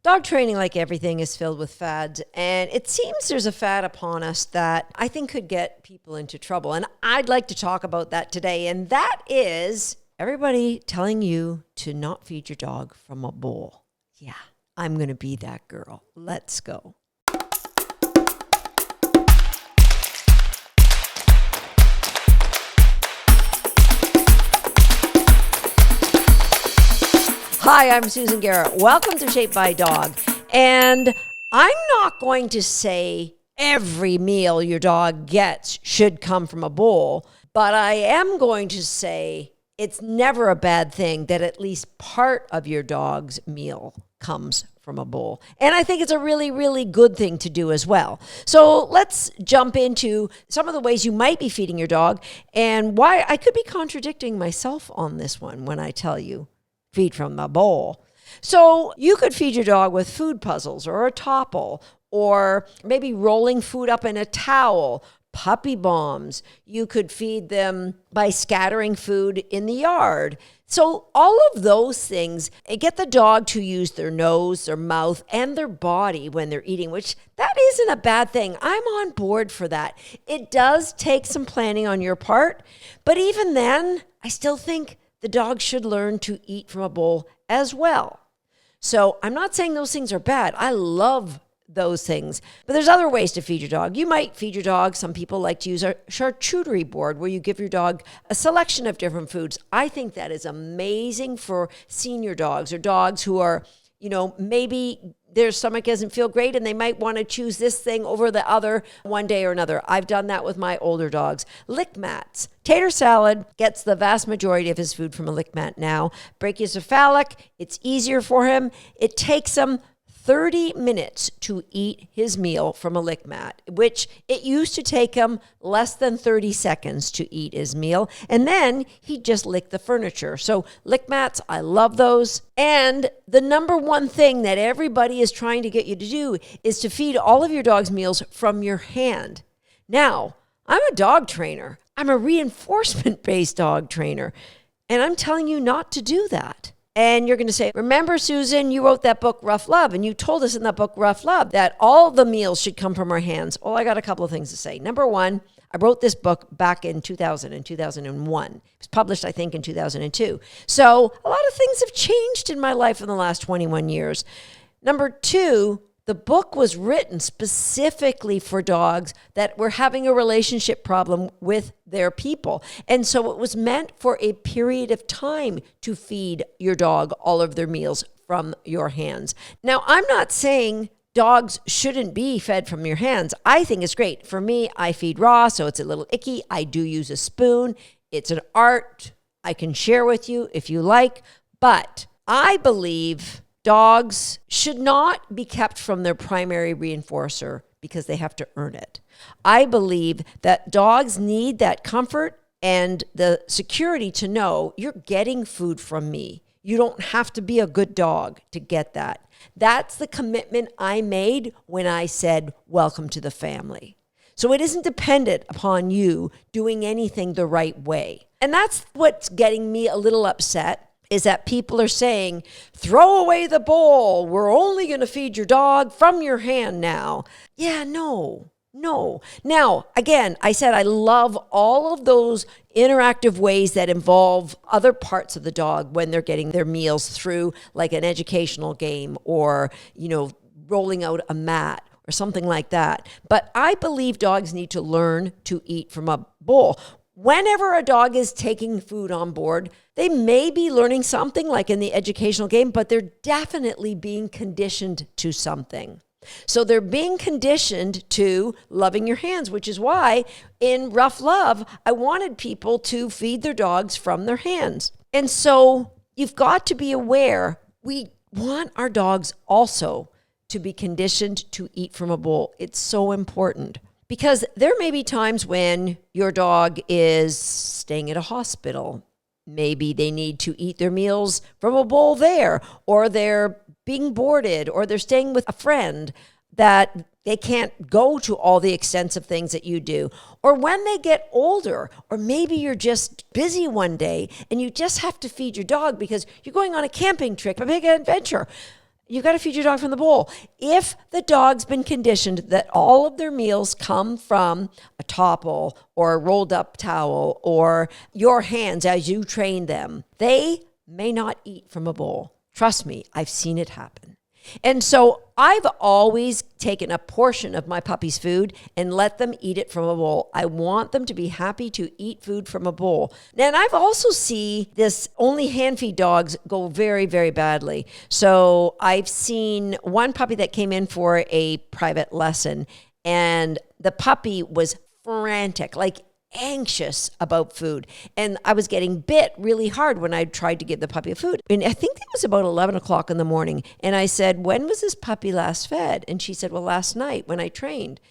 Dog training, like everything, is filled with fads, and it seems there's a fad upon us that I think could get people into trouble. And I'd like to talk about that today, and that is everybody telling you to not feed your dog from a bowl. Yeah, I'm going to be that girl. Let's go. Hi, I'm Susan Garrett. Welcome to Shaped by Dog. And I'm not going to say every meal your dog gets should come from a bowl, but I am going to say it's never a bad thing that at least part of your dog's meal comes from a bowl. And I think it's a really, really good thing to do as well. So let's jump into some of the ways you might be feeding your dog and why I could be contradicting myself on this one when I tell you feed from the bowl. So you could feed your dog with food puzzles or a topple, or maybe rolling food up in a towel, puppy bombs. You could feed them by scattering food in the yard. So all of those things get the dog to use their nose, their mouth, and their body when they're eating, which that isn't a bad thing. I'm on board for that. It does take some planning on your part, but even then, I still think the dog should learn to eat from a bowl as well. So I'm not saying those things are bad. I love those things. But there's other ways to feed your dog. You might feed your dog. Some people like to use a charcuterie board where you give your dog a selection of different foods. I think that is amazing for senior dogs or dogs who are, maybe their stomach doesn't feel great and they might want to choose this thing over the other one day or another. I've done that with my older dogs. Lick mats. Tater salad gets the vast majority of his food from a lick mat now. Brachycephalic, it's easier for him. It takes him 30 minutes to eat his meal from a lick mat, which it used to take him less than 30 seconds to eat his meal. And then he'd just lick the furniture. So lick mats, I love those. And the number one thing that everybody is trying to get you to do is to feed all of your dog's meals from your hand. Now, I'm a dog trainer. I'm a reinforcement-based dog trainer. And I'm telling you not to do that. And you're going to say, remember, Susan, you wrote that book, Ruff Love, and you told us in that book, Ruff Love, that all the meals should come from our hands. Well, I got a couple of things to say. Number one, I wrote this book back in 2000 and 2001. It was published, I think, in 2002. So a lot of things have changed in my life in the last 21 years. Number two, the book was written specifically for dogs that were having a relationship problem with their people. And so it was meant for a period of time to feed your dog all of their meals from your hands. Now, I'm not saying dogs shouldn't be fed from your hands. I think it's great. For me, I feed raw, so it's a little icky. I do use a spoon. It's an art I can share with you if you like. But I believe dogs should not be kept from their primary reinforcer because they have to earn it. I believe that dogs need that comfort and the security to know you're getting food from me. You don't have to be a good dog to get that. That's the commitment I made when I said, welcome to the family. So it isn't dependent upon you doing anything the right way. And that's what's getting me a little upset, is that people are saying, throw away the bowl. We're only going to feed your dog from your hand now. Yeah, no. Now, again, I said I love all of those interactive ways that involve other parts of the dog when they're getting their meals through, like an educational game or, rolling out a mat or something like that. But I believe dogs need to learn to eat from a bowl. Whenever a dog is taking food on board, they may be learning something like in the educational game, but they're definitely being conditioned to something. So they're being conditioned to loving your hands, which is why in Ruff Love, I wanted people to feed their dogs from their hands. And so you've got to be aware, we want our dogs also to be conditioned to eat from a bowl. It's so important. Because there may be times when your dog is staying at a hospital. Maybe they need to eat their meals from a bowl there, or they're being boarded, or they're staying with a friend that they can't go to all the extensive things that you do. Or when they get older, or maybe you're just busy one day and you just have to feed your dog because you're going on a camping trip, a big adventure. you've got to feed your dog from the bowl. If the dog's been conditioned that all of their meals come from a topple or a rolled up towel or your hands as you train them, they may not eat from a bowl. Trust me, I've seen it happen. And so I've always taken a portion of my puppy's food and let them eat it from a bowl. I want them to be happy to eat food from a bowl. And I've also seen this only hand feed dogs go very, very badly. So I've seen one puppy that came in for a private lesson, and the puppy was frantic, like anxious about food. And I was getting bit really hard when I tried to give the puppy food. And I think it was about 11 o'clock in the morning. And I said, when was this puppy last fed? And she said, well, last night when I trained.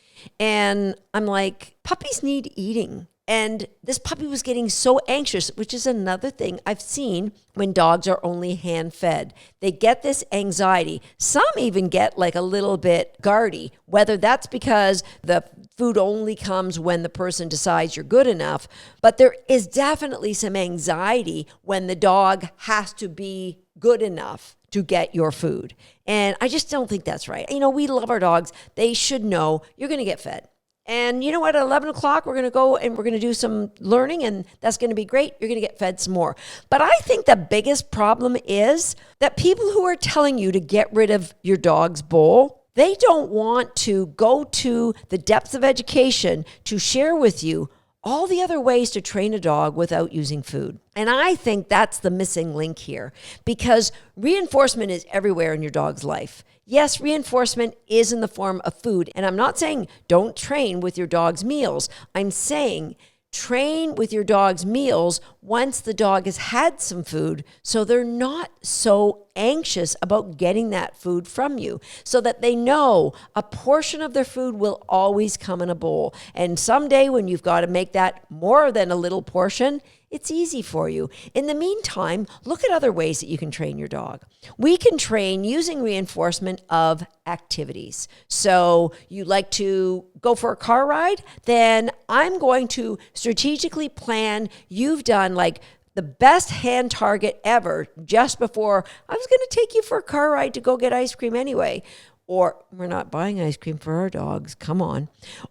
And I'm like, puppies need eating. And this puppy was getting so anxious, which is another thing I've seen when dogs are only hand fed. They get this anxiety. Some even get like a little bit guardy, whether that's because the food only comes when the person decides you're good enough. But there is definitely some anxiety when the dog has to be good enough to get your food. And I just don't think that's right. You know, we love our dogs. They should know you're going to get fed. And you know what, at 11 o'clock, we're going to go and we're going to do some learning, and that's going to be great. You're going to get fed some more. But I think the biggest problem is that people who are telling you to get rid of your dog's bowl, they don't want to go to the depths of education to share with you all the other ways to train a dog without using food. And I think that's the missing link here, because reinforcement is everywhere in your dog's life. Yes, reinforcement is in the form of food. And I'm not saying don't train with your dog's meals. I'm saying train with your dog's meals once the dog has had some food, so they're not so anxious about getting that food from you, so that they know a portion of their food will always come in a bowl. And someday when you've got to make that more than a little portion, it's easy for you. In the meantime, look at other ways that you can train your dog. We can train using reinforcement of activities. So you like to go for a car ride? Then I'm going to strategically plan. You've done like the best hand target ever just before I was going to take you for a car ride to go get ice cream anyway. Or we're not buying ice cream for our dogs. Come on.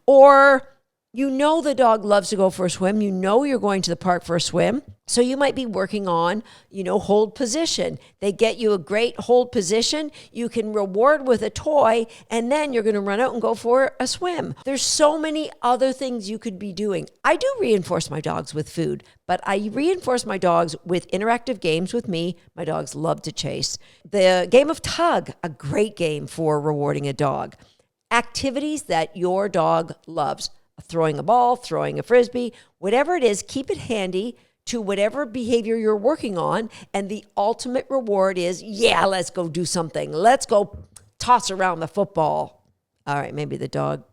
Or you know the dog loves to go for a swim. You know you're going to the park for a swim. So you might be working on, hold position. They get you a great hold position. You can reward with a toy, and then you're going to run out and go for a swim. There's so many other things you could be doing. I do reinforce my dogs with food, but I reinforce my dogs with interactive games with me. My dogs love to chase. The game of tug, a great game for rewarding a dog. Activities that your dog loves. Throwing a ball, throwing a frisbee, whatever it is, keep it handy to whatever behavior you're working on. And the ultimate reward is, let's go do something. Let's go toss around the football. All right, maybe the dog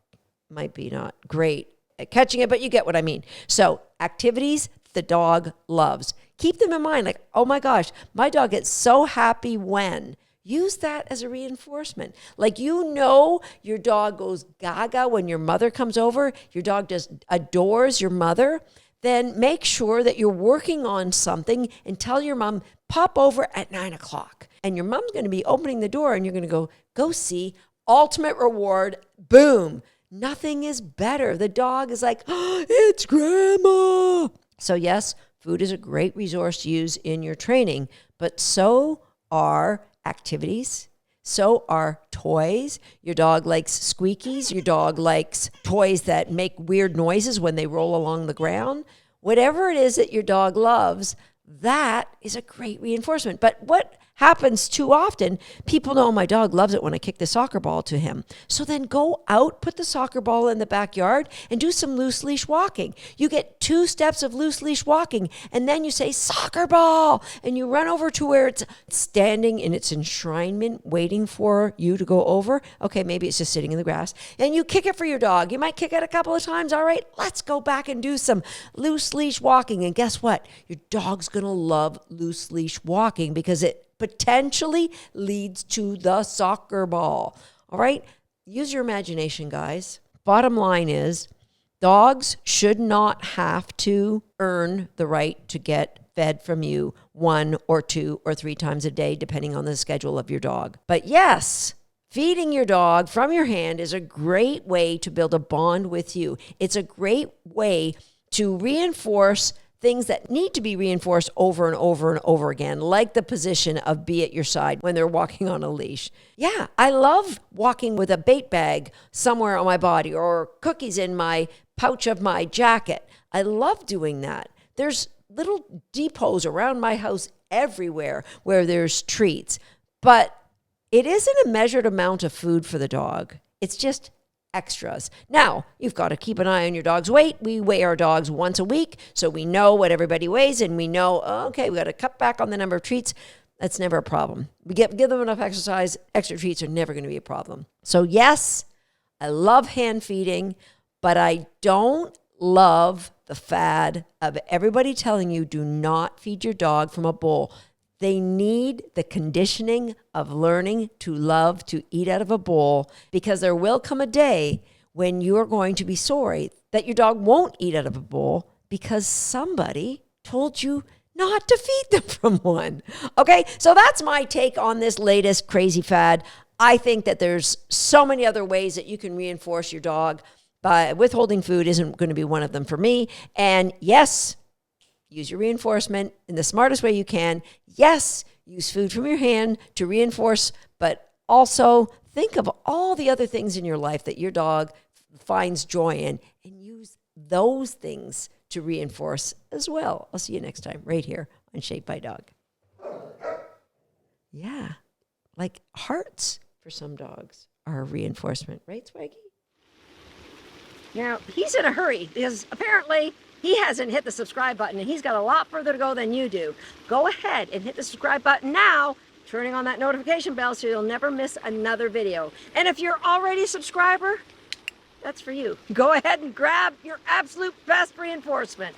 might be not great at catching it, but you get what I mean. So activities the dog loves. Keep them in mind, like, oh my gosh, my dog gets so happy when. Use that as a reinforcement. Like, your dog goes gaga when your mother comes over. Your dog just adores your mother. Then make sure that you're working on something and tell your mom, pop over at 9 o'clock. And your mom's going to be opening the door and you're going to go see. Ultimate reward, boom. Nothing is better. The dog is like, oh, it's grandma. So yes, food is a great resource to use in your training, but so are activities. So are toys. Your dog likes squeakies. Your dog likes toys that make weird noises when they roll along the ground. Whatever it is that your dog loves, that is a great reinforcement. But what happens too often, people know my dog loves it when I kick the soccer ball to him. So then go out, put the soccer ball in the backyard and do some loose leash walking. You get 2 steps of loose leash walking and then you say soccer ball and you run over to where it's standing in its enshrinement waiting for you to go over. Okay, maybe it's just sitting in the grass and you kick it for your dog. You might kick it a couple of times. All right, let's go back and do some loose leash walking. And guess what? Your dog's going to love loose leash walking because it potentially leads to the soccer ball. All right? Use your imagination, guys. Bottom line is Dogs should not have to earn the right to get fed from you 1 or 2 or 3 times a day, depending on the schedule of your dog. But yes, feeding your dog from your hand is a great way to build a bond with you. It's a great way to reinforce things that need to be reinforced over and over and over again, like the position of be at your side when they're walking on a leash. Yeah, I love walking with a bait bag somewhere on my body or cookies in my pouch of my jacket. I love doing that. There's little depots around my house everywhere where there's treats, but it isn't a measured amount of food for the dog. It's just extras. Now, you've got to keep an eye on your dog's weight. We weigh our dogs once a week, so we know what everybody weighs, and we know, okay, we got to cut back on the number of treats. That's never a problem. We give them enough exercise. Extra treats are never going to be a problem. So yes, I love hand feeding, but I don't love the fad of everybody telling you do not feed your dog from a bowl. They need the conditioning of learning to love to eat out of a bowl, because there will come a day when you're going to be sorry that your dog won't eat out of a bowl because somebody told you not to feed them from one. Okay, so that's my take on this latest crazy fad. I think that there's so many other ways that you can reinforce your dog, but withholding food isn't going to be one of them for me. And yes, use your reinforcement in the smartest way you can. Yes, use food from your hand to reinforce, but also think of all the other things in your life that your dog finds joy in and use those things to reinforce as well. I'll see you next time right here on Shaped by Dog. Yeah, like hearts for some dogs are a reinforcement, right, Swaggy? Now, he's in a hurry because apparently he hasn't hit the subscribe button, and he's got a lot further to go than you do. Go ahead and hit the subscribe button now, turning on that notification bell so you'll never miss another video. And if you're already a subscriber, that's for you. Go ahead and grab your absolute best reinforcement.